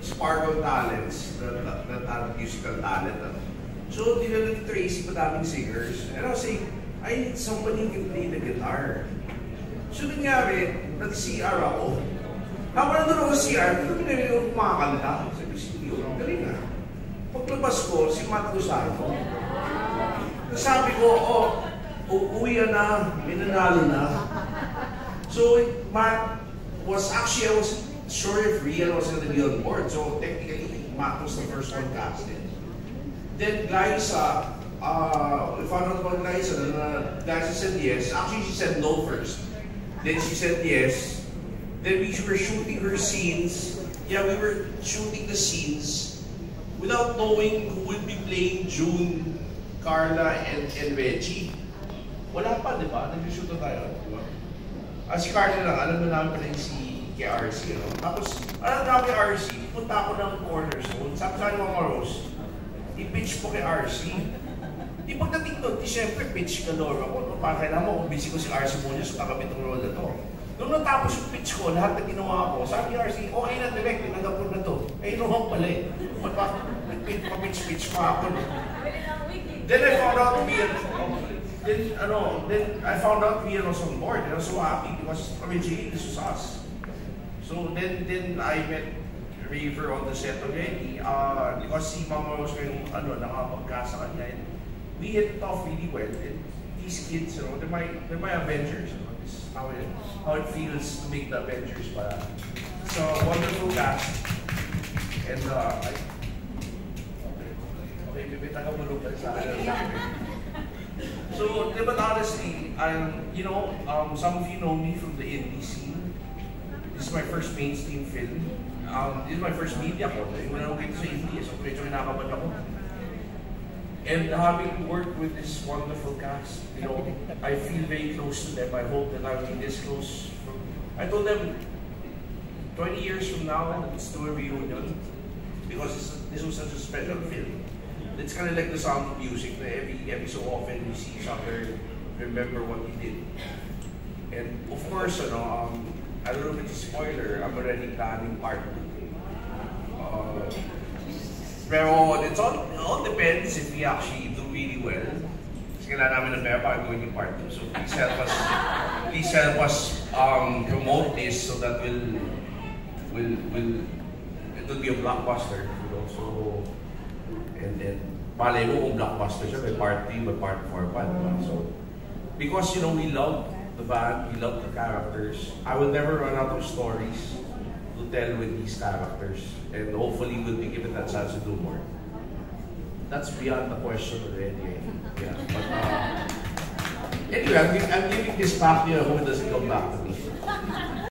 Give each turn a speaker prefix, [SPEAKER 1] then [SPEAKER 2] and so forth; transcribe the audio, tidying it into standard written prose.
[SPEAKER 1] sparkle talents, that musical talent. So, dinala ni Tracy madaming singers. And I was saying, I need somebody who can play the guitar. So, nangyari, nag-CR ako. Habang nandun ako sa CR, pinag ako kumakanta. Sabi ko, studio, galing na. Paglabas ko, si Matt Lozano. Sabi ko, uuwi na, may nanalo na. So, Matt was, actually, I was sure if Rian was going to be on board. So, technically, Matt was the first one casted. Then, Glyza, we found out about Glyza, Glyza said yes. Actually, she said no first. Then she said yes. Then we were shooting her scenes. Yeah, we were shooting the scenes without knowing who would be playing June, Carla, and Reggie. Wala pa, di ba? Nag-shoot na tayo, di ba? Si Carla lang, alam mo namin pala si RC, no? Tapos, alam na kay RC, punta ako ng cornerstone. Sabi sa akin mga Rose, i-pitch po kay RC. Di pagdating doon, di syempre, pitch galore ako. Parang kailangan mo, kung busy ko si RC Munoz, kakabit ang role na to. Nung natapos yung pitch ko, lahat na ginawa ko, sabi ni RC, okay na direct, tinanggap ko na to. Eh, inuhang pala eh. Nag-pitch pa ako. Then I found out Rian was on board, and I was so happy because originally this was us. So then I met River on the set already, because si Mama Rose yung nakapagkasa kanya, and we hit it off really well. And these kids, they're my Avengers. This is how it feels to make the Avengers. It's a wonderful cast, and so, but honestly, some of you know me from the indie scene. This is my first mainstream film. This is my first media ko. When I went to indie, so medyo kinakabahan ako. And having worked with this wonderful cast, I feel very close to them. I hope that I'll be this close. I told them, 20 years from now, let's do a reunion. Because this was such a special film. It's kind of like the Sound of Music. Every so often we see each other, remember what we did. And of course, I don't know if it's a spoiler, I'm already planning part 2. Pero it all depends if we actually do really well. Kasi kailangan namin ng pera para going in part 2. So please help us promote this so that it will be a blockbuster. So, and then malay mo kung blockbuster siya, may part 3, may part 4 pa. So, because we love the band, we love the characters, I will never run out of stories to tell with these characters, and hopefully we'll be given that chance to do more. That's beyond the question already. Yeah. But anyway, I'm giving this back to you. I hope it doesn't come back to me.